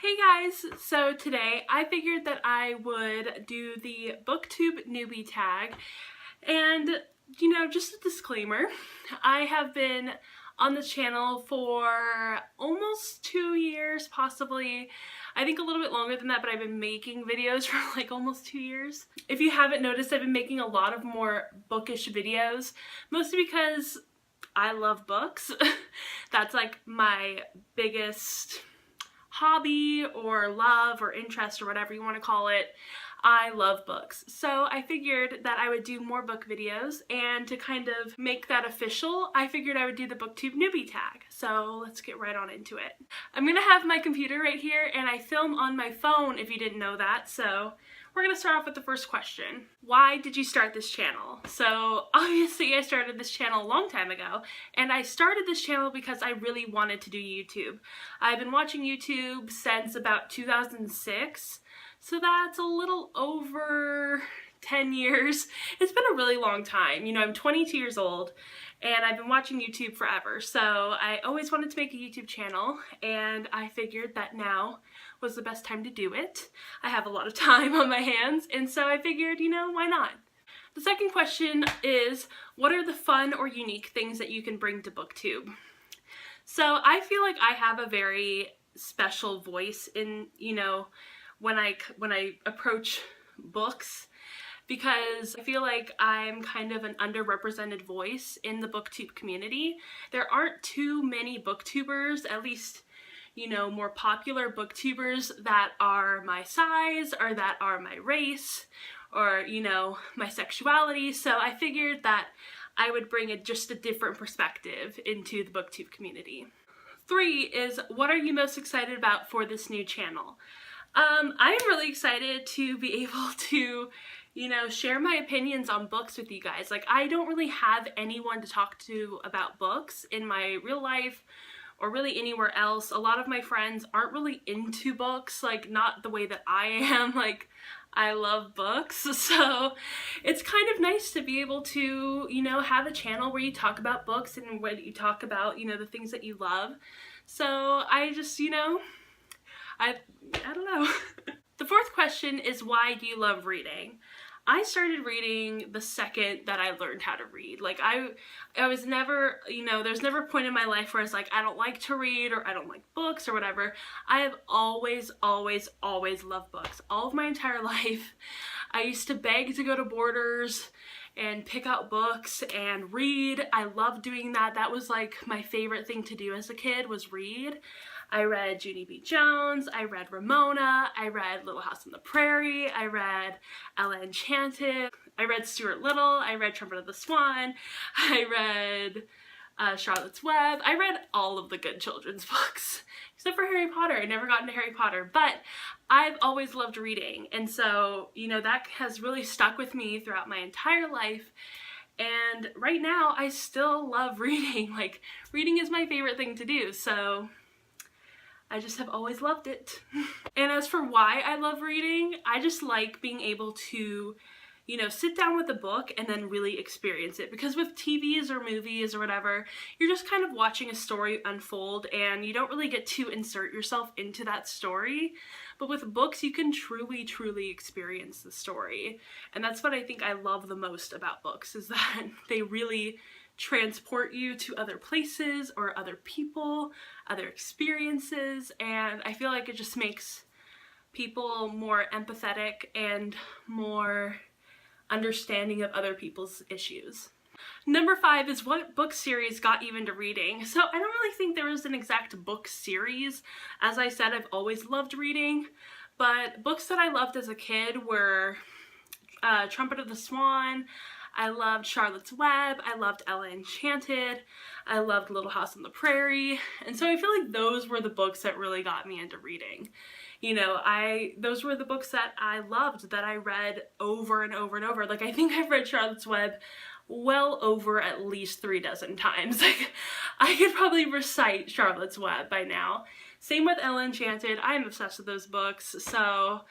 Hey guys, so today I figured that I would do the Booktube Newbie Tag, and just a disclaimer, I have been on this channel for almost 2 years, possibly, I think a little bit longer than that, but I've been making videos for like almost 2 years. If you haven't noticed, I've been making a lot of more bookish videos, mostly because I love books. That's like my biggest hobby or love or interest or whatever you want to call it. I love books. So I figured that I would do more book videos, and to kind of make that official, I figured I would do the Booktube Newbie Tag. So let's get right on into it. I'm gonna have my computer right here, and I film on my phone if you didn't know that. So we're gonna start off with the first question. Why did you start this channel? So obviously I started this channel a long time ago, and I started this channel because I really wanted to do YouTube. I've been watching YouTube since about 2006, so that's a little over 10 years. It's been a really long time. You know, I'm 22 years old and I've been watching YouTube forever, so I always wanted to make a YouTube channel, and I figured that now was the best time to do it. I have a lot of time on my hands, and so I figured, why not? The second question is, what are the fun or unique things that you can bring to BookTube? So I feel like I have a very special voice in, when I approach books, because I feel like I'm kind of an underrepresented voice in the booktube community. There aren't too many booktubers, at least, more popular booktubers that are my size or that are my race or, my sexuality. So I figured that I would bring just a different perspective into the booktube community. 3 is, what are you most excited about for this new channel? I'm really excited to be able to share my opinions on books with you guys. Like, I don't really have anyone to talk to about books in my real life or really anywhere else. A lot of my friends aren't really into books, like not the way that I am. Like, I love books, so it's kind of nice to be able to, have a channel where you talk about books and where you talk about, the things that you love. So I just, I don't know. The fourth question is, why do you love reading? I started reading the second that I learned how to read. Like, I was never, there's never a point in my life where I was like, I don't like to read or I don't like books or whatever. I have always, always, always loved books. All of my entire life. I used to beg to go to Borders and pick out books and read. I loved doing that. That was like my favorite thing to do as a kid, was read. I read Junie B. Jones, I read Ramona, I read Little House on the Prairie, I read Ella Enchanted, I read Stuart Little, I read Trumpet of the Swan, I read Charlotte's Web. I read all of the good children's books, except for Harry Potter. I never got into Harry Potter, but I've always loved reading, and so, that has really stuck with me throughout my entire life. And right now, I still love reading. Like, reading is my favorite thing to do, so I just have always loved it. And as for why I love reading, I just like being able to, sit down with a book and then really experience it. Because with TVs or movies or whatever, you're just kind of watching a story unfold and you don't really get to insert yourself into that story. But with books, you can truly, truly experience the story. And that's what I think I love the most about books, is that they really transport you to other places or other people, other experiences, and I feel like it just makes people more empathetic and more understanding of other people's issues. Number 5 is, what book series got you into reading? So I don't really think there is an exact book series. As I said, I've always loved reading, but books that I loved as a kid were Trumpet of the Swan, I loved Charlotte's Web, I loved Ella Enchanted, I loved Little House on the Prairie, and so I feel like those were the books that really got me into reading. Those were the books that I loved, that I read over and over and over. Like, I think I've read Charlotte's Web well over at least 3 dozen times. Like, I could probably recite Charlotte's Web by now. Same with Ella Enchanted. I am obsessed with those books, so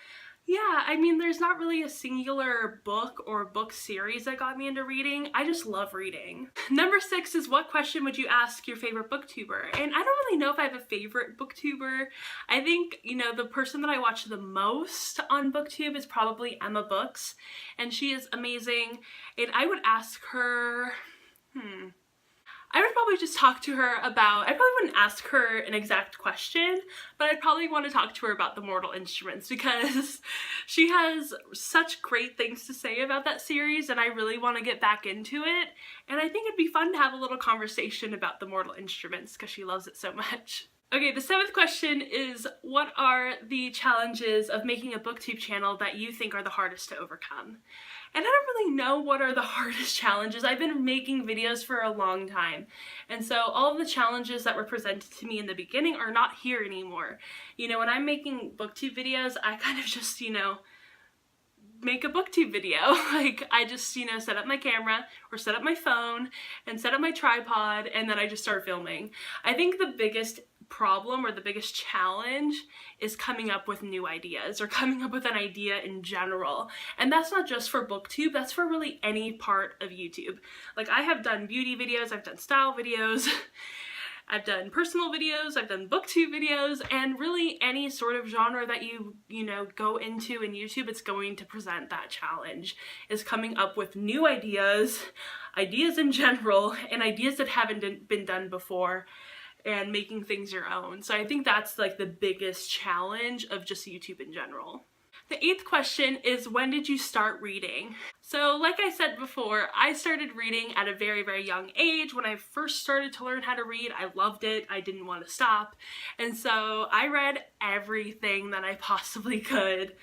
Yeah, I mean, there's not really a singular book or book series that got me into reading. I just love reading. Number 6 is, what question would you ask your favorite booktuber? And I don't really know if I have a favorite booktuber. I think, you know, the person that I watch the most on Booktube is probably Emma Books, and she is amazing. And I would ask her, I would probably just talk to her about, I probably wouldn't ask her an exact question, but I'd probably want to talk to her about the Mortal Instruments, because she has such great things to say about that series and I really want to get back into it. And I think it'd be fun to have a little conversation about the Mortal Instruments because she loves it so much. Okay, the 7th question is, what are the challenges of making a booktube channel that you think are the hardest to overcome? And I don't really know what are the hardest challenges. I've been making videos for a long time, and so all of the challenges that were presented to me in the beginning are not here anymore. You know, when I'm making booktube videos, I kind of just, you know, make a booktube video. Like, I just, you know, set up my camera or set up my phone and set up my tripod, and then I just start filming. I think the biggest problem or the biggest challenge is coming up with new ideas, or coming up with an idea in general. And that's not just for booktube, that's for really any part of YouTube. Like, I have done beauty videos, I've done style videos, I've done personal videos, I've done booktube videos, and really any sort of genre that you know, go into in YouTube, it's going to present that challenge, is coming up with new ideas, ideas in general, and ideas that haven't been done before, and making things your own. So I think that's like the biggest challenge of just YouTube in general. The 8th question is, when did you start reading? So like I said before, I started reading at a very, very young age. When I first started to learn how to read, I loved it. I didn't want to stop. And so I read everything that I possibly could.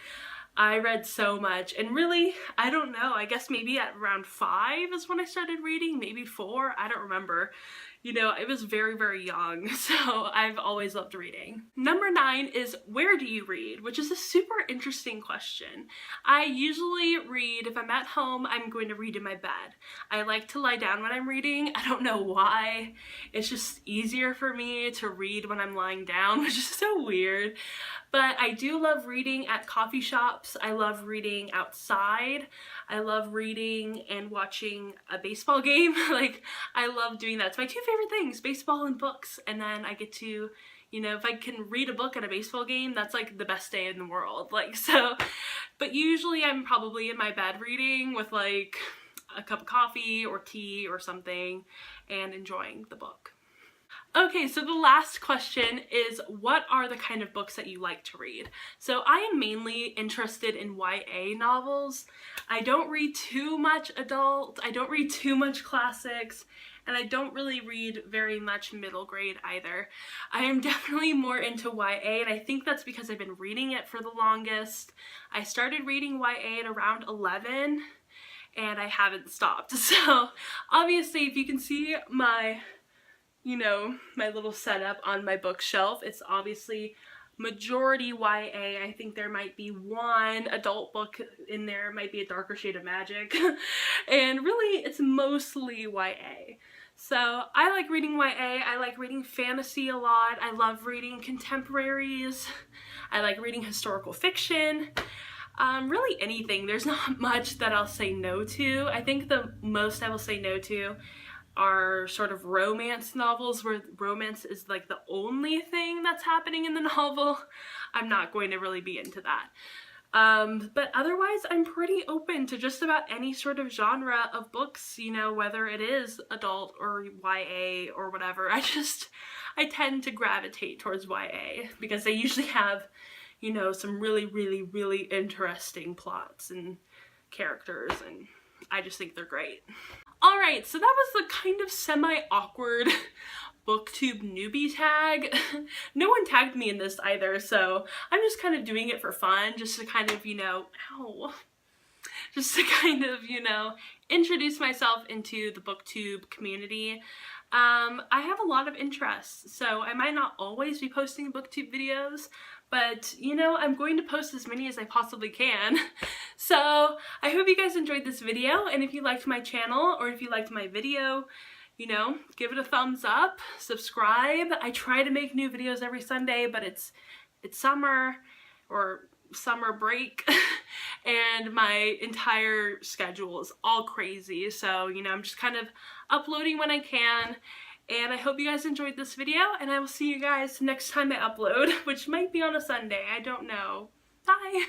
I read so much, and really, I don't know, I guess maybe at around 5 is when I started reading, maybe 4, I don't remember. You know, I was very, very young, so I've always loved reading. Number 9 is, where do you read? Which is a super interesting question. I usually read, if I'm at home, I'm going to read in my bed. I like to lie down when I'm reading. I don't know why. It's just easier for me to read when I'm lying down, which is so weird. But I do love reading at coffee shops. I love reading outside. I love reading and watching a baseball game. Like, I love doing that. It's my 2 favorite things, baseball and books. And then I get to, you know, if I can read a book at a baseball game, that's like the best day in the world. Like, so, but usually I'm probably in my bed reading with like a cup of coffee or tea or something and enjoying the book. Okay, so the last question is, what are the kind of books that you like to read? So I am mainly interested in YA novels. I don't read too much adult, I don't read too much classics, and I don't really read very much middle grade either. I am definitely more into YA, and I think that's because I've been reading it for the longest. I started reading YA at around 11, and I haven't stopped. So obviously, if you can see my, you know, my little setup on my bookshelf, it's obviously majority YA. I think there might be one adult book in there, might be A Darker Shade of Magic, and really it's mostly YA. So I like reading YA, I like reading fantasy a lot, I love reading contemporaries, I like reading historical fiction, really anything. There's not much that I'll say no to. I think the most I will say no to are sort of romance novels where romance is like the only thing that's happening in the novel. I'm not going to really be into that. But otherwise, I'm pretty open to just about any sort of genre of books, you know, whether it is adult or YA or whatever. I tend to gravitate towards YA because they usually have, you know, some really, really, really interesting plots and characters, and I just think they're great. Alright, so that was the kind of semi-awkward Booktube Newbie Tag. No one tagged me in this either, so I'm just kind of doing it for fun, just to kind of, you know, just to kind of, you know, introduce myself into the Booktube community. I have a lot of interests, so I might not always be posting Booktube videos, but, you know, I'm going to post as many as I possibly can. So I hope you guys enjoyed this video, and if you liked my channel, or if you liked my video, you know, give it a thumbs up, subscribe. I try to make new videos every Sunday, but it's summer, or summer break and my entire schedule is all crazy. So, you know, I'm just kind of uploading when I can. And I hope you guys enjoyed this video, and I will see you guys next time I upload, which might be on a Sunday. I don't know. Bye!